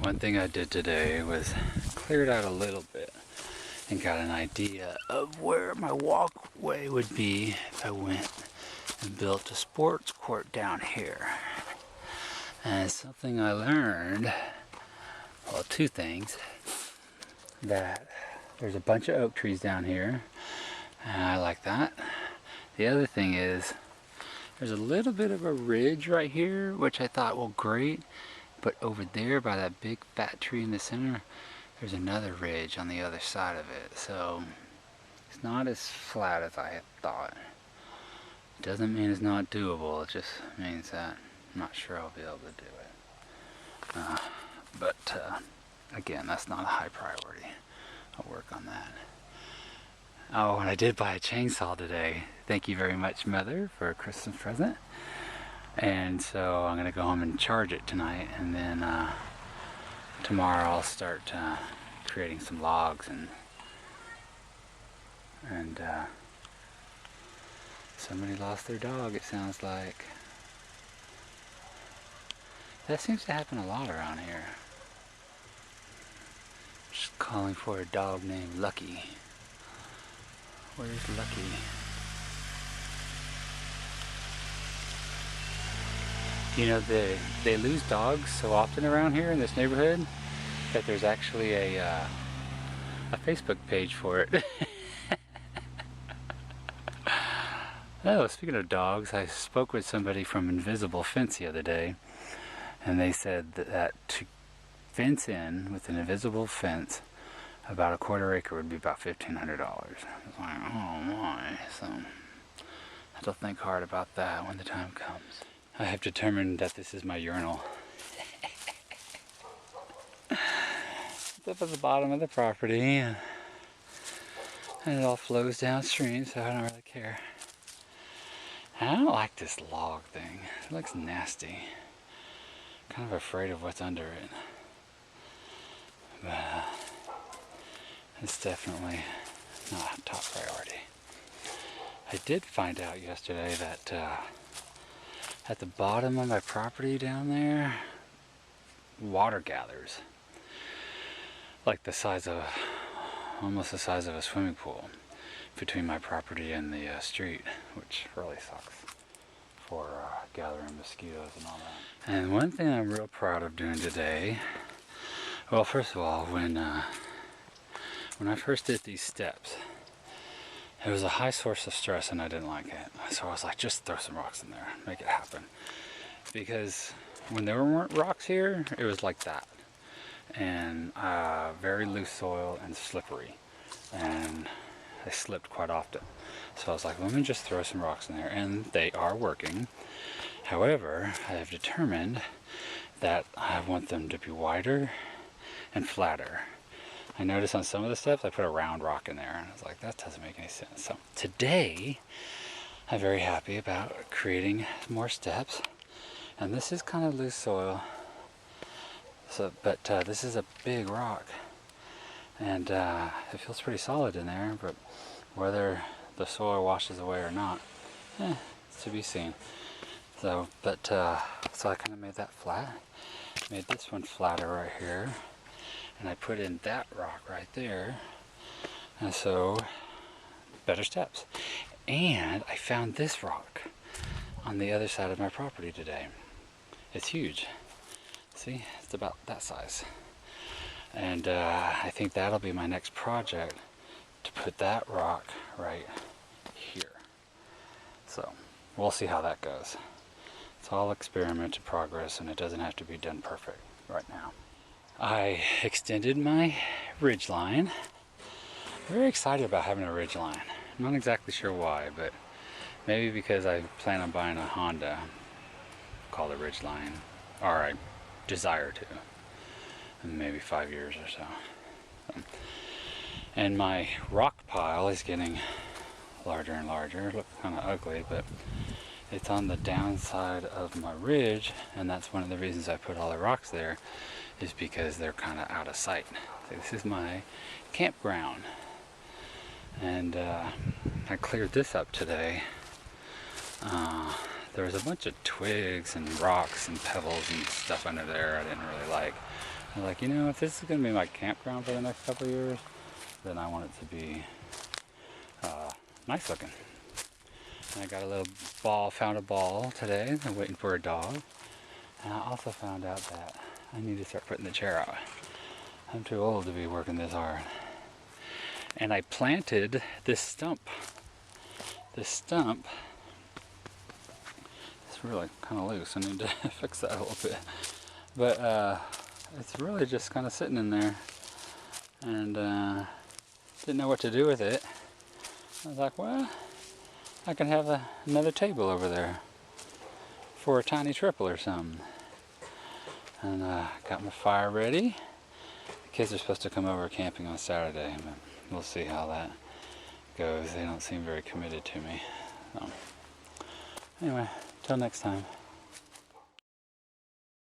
One thing I did today was cleared out a little bit and got an idea of where my walkway would be if I went and built a sports court down here. And it's something I learned, well, two things, that there's a bunch of oak trees down here, and I like that. The other thing is, there's a little bit of a ridge right here, which I thought, well, great, but over there by that big fat tree in the center, there's another ridge on the other side of it, so it's not as flat as I had thought. It doesn't mean it's not doable, it just means that I'm not sure I'll be able to do it. But again, that's not a high priority. I'll work on that. Oh, and I did buy a chainsaw today. Thank you very much, Mother, for a Christmas present. And so I'm gonna go home and charge it tonight, and then tomorrow I'll start creating some logs and somebody lost their dog, it sounds like. That seems to happen a lot around here. Just calling for a dog named Lucky. Where's Lucky? You know, they lose dogs so often around here in this neighborhood that there's actually a Facebook page for it. Oh, speaking of dogs, I spoke with somebody from Invisible Fence the other day, and they said that to fence in with an invisible fence, about a quarter acre would be about $1,500. I was like, oh my, so I have to think hard about that when the time comes. I have determined that this is my urinal. It's up at the bottom of the property, and it all flows downstream, so I don't really care. And I don't like this log thing. It looks nasty. I'm kind of afraid of what's under it. But it's definitely not a top priority. I did find out yesterday that at the bottom of my property down there, water gathers. Like the size of, almost the size of a swimming pool between my property and the street, which really sucks for gathering mosquitoes and all that. And one thing I'm real proud of doing today, well, first of all, when I first did these steps, it was a high source of stress and I didn't like it. So I was like, just throw some rocks in there, make it happen. Because when there weren't rocks here, it was like that. And very loose soil and slippery. And I slipped quite often. So I was like, let me just throw some rocks in there, and they are working. However, I have determined that I want them to be wider and flatter. I noticed on some of the steps I put a round rock in there, and I was like, that doesn't make any sense. So today, I'm very happy about creating more steps, and this is kind of loose soil. So, but this is a big rock, and it feels pretty solid in there, but whether the soil washes away or not, it's to be seen. So, but so I kind of made that flat, made this one flatter right here, and I put in that rock right there, and so better steps. And I found this rock on the other side of my property today. It's huge. See, it's about that size. And I think that'll be my next project, to put that rock right here. So we'll see how that goes. It's all experiment in progress, and it doesn't have to be done perfect right now. I extended my ridge line. I'm very excited about having a ridge line. I'm not exactly sure why, but maybe because I plan on buying a Honda called a ridge line, or I desire to, in maybe 5 years or so. And my rock pile is getting larger and larger. It looks kind of ugly, but it's on the downside of my ridge, and that's one of the reasons I put all the rocks there, is because they're kind of out of sight. So this is my campground, and I cleared this up today. There was a bunch of twigs and rocks and pebbles and stuff under there I didn't really like. I was like, you know, if this is going to be my campground for the next couple of years, then I want it to be nice looking. And I got a little ball, found a ball today. I'm waiting for a dog. And I also found out that I need to start putting the chair out. I'm too old to be working this hard. And I planted this stump. This stump is really kind of loose. I need to fix that a little bit. But it's really just kind of sitting in there. And didn't know what to do with it. I was like, well, I can have another table over there for a tiny triple or something. And got my fire ready. The kids are supposed to come over camping on Saturday, but we'll see how that goes. They don't seem very committed to me. So, anyway, till next time.